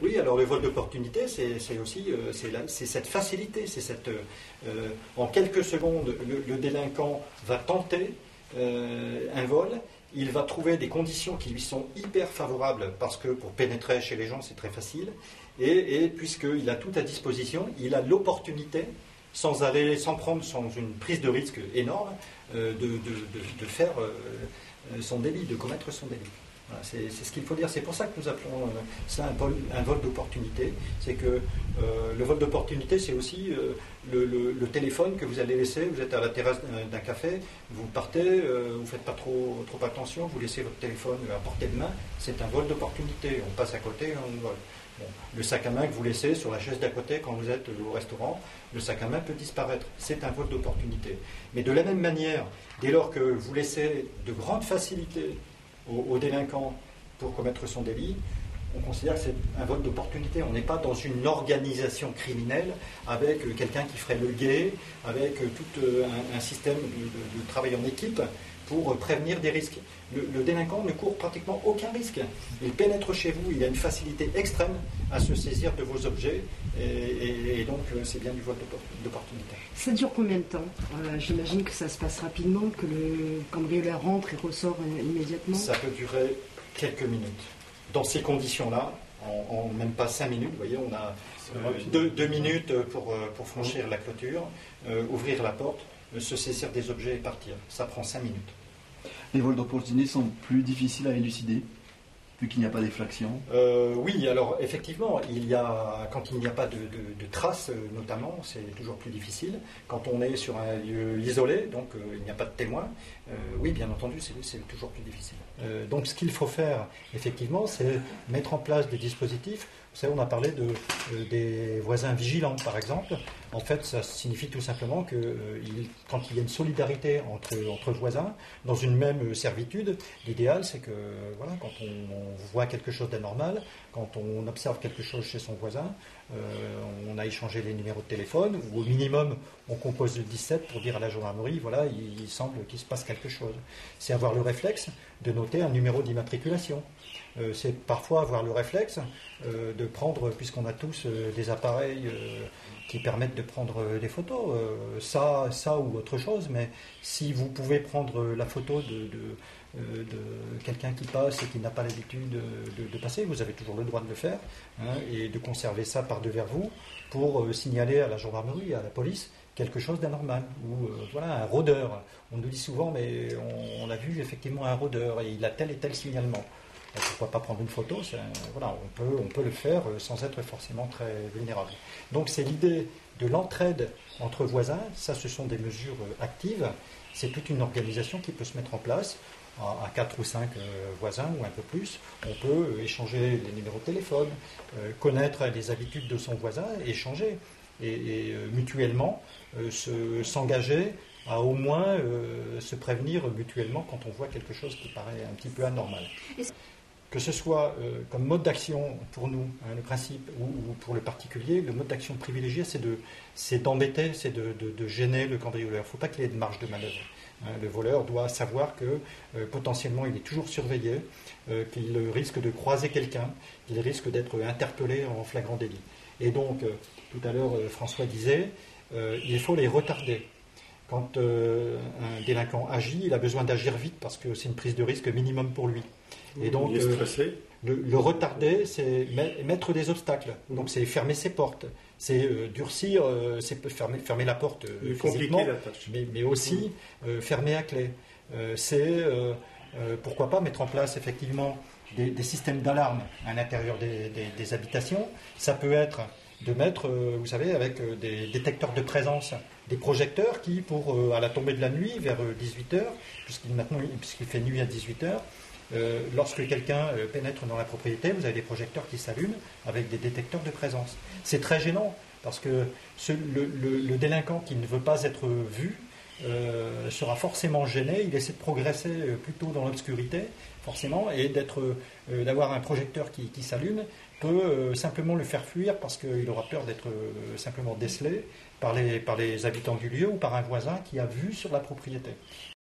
Oui, alors le vol d'opportunité, c'est aussi c'est cette facilité, en quelques secondes, le délinquant va tenter un vol. Il va trouver des conditions qui lui sont hyper favorables parce que pour pénétrer chez les gens, c'est très facile. Et puisqu'il a tout à disposition, il a l'opportunité, sans prendre une prise de risque énorme, de faire son délit, de commettre son délit. Voilà, c'est ce qu'il faut dire. C'est pour ça que nous appelons ça un vol d'opportunité. C'est que le vol d'opportunité, c'est aussi le téléphone que vous allez laisser. Vous êtes à la terrasse d'un café, vous partez, vous ne faites pas trop attention, vous laissez votre téléphone à portée de main. C'est un vol d'opportunité. On passe à côté, on vole. Bon, le sac à main que vous laissez sur la chaise d'à côté quand vous êtes au restaurant, le sac à main peut disparaître. C'est un vol d'opportunité. Mais de la même manière, dès lors que vous laissez de grandes facilités aux délinquants pour commettre son délit, on considère que c'est un vol d'opportunité. On n'est pas dans une organisation criminelle avec quelqu'un qui ferait le guet, avec tout un système de travail en équipe pour prévenir des risques. Le délinquant ne court pratiquement aucun risque. Il pénètre chez vous, il a une facilité extrême à se saisir de vos objets, et donc c'est bien du vol d'opportunité. Ça dure combien de temps? J'imagine que ça se passe rapidement, que le cambrioleur rentre et ressort immédiatement. Ça peut durer quelques minutes. Dans ces conditions-là, en même pas 5 minutes, vous voyez, on a 2 minutes pour franchir la clôture, ouvrir la porte, se saisir des objets et partir. Ça prend 5 minutes. Les vols d'opportunité sont plus difficiles à élucider, vu qu'il n'y a pas d'effraction. Oui, alors effectivement, quand il n'y a pas de traces, notamment, c'est toujours plus difficile. Quand on est sur un lieu isolé, donc il n'y a pas de témoins, oui, bien entendu, c'est toujours plus difficile. Donc ce qu'il faut faire, effectivement, c'est mettre en place des dispositifs. Vous savez, on a parlé des voisins vigilants, par exemple. En fait, ça signifie tout simplement que quand il y a une solidarité entre voisins, dans une même servitude, l'idéal, c'est que voilà, quand on voit quelque chose d'anormal, quand on observe quelque chose chez son voisin, on a échangé les numéros de téléphone, ou au minimum, on compose le 17 pour dire à la gendarmerie, voilà, il semble qu'il se passe quelque chose. C'est avoir le réflexe de noter un numéro d'immatriculation. C'est parfois avoir le réflexe de prendre, puisqu'on a tous des appareils qui permettent de prendre des photos, ça ou autre chose, mais si vous pouvez prendre la photo de quelqu'un qui passe et qui n'a pas l'habitude de passer, vous avez toujours le droit de le faire, hein, et de conserver ça par-devers vous pour signaler à la gendarmerie, à la police, quelque chose d'anormal, ou voilà, un rôdeur. On nous dit souvent, mais on a vu effectivement un rôdeur et il a tel et tel signalement. Pourquoi pas prendre une photo? Voilà, on peut le faire sans être forcément très vulnérable. Donc c'est l'idée de l'entraide entre voisins. Ça, ce sont des mesures actives. C'est toute une organisation qui peut se mettre en place. À 4 ou 5 voisins ou un peu plus, on peut échanger les numéros de téléphone, connaître les habitudes de son voisin, échanger et mutuellement s'engager à au moins se prévenir mutuellement quand on voit quelque chose qui paraît un petit peu anormal. Que ce soit comme mode d'action pour nous, hein, le principe, ou pour le particulier, le mode d'action privilégié, c'est d'embêter, c'est de gêner le cambrioleur. Il ne faut pas qu'il ait de marge de manœuvre. Hein, le voleur doit savoir que potentiellement il est toujours surveillé, qu'il risque de croiser quelqu'un, qu'il risque d'être interpellé en flagrant délit. Et donc, tout à l'heure, François disait, il faut les retarder. Quand un délinquant agit, il a besoin d'agir vite parce que c'est une prise de risque minimum pour lui. Et donc, le retarder, c'est mettre des obstacles. Donc, c'est fermer ses portes, c'est durcir, c'est fermer la porte physiquement, mais aussi fermer à clé. C'est pourquoi pas mettre en place effectivement des systèmes d'alarme à l'intérieur des habitations. Ça peut être de mettre, vous savez, avec des détecteurs de présence, des projecteurs qui, à la tombée de la nuit, vers 18h, puisqu'il fait nuit à 18h, lorsque quelqu'un pénètre dans la propriété, vous avez des projecteurs qui s'allument avec des détecteurs de présence. C'est très gênant, parce que le délinquant qui ne veut pas être vu sera forcément gêné, il essaie de progresser plutôt dans l'obscurité, forcément, et d'avoir un projecteur qui s'allume peut simplement le faire fuir parce qu'il aura peur d'être simplement décelé par les habitants du lieu ou par un voisin qui a vu sur la propriété.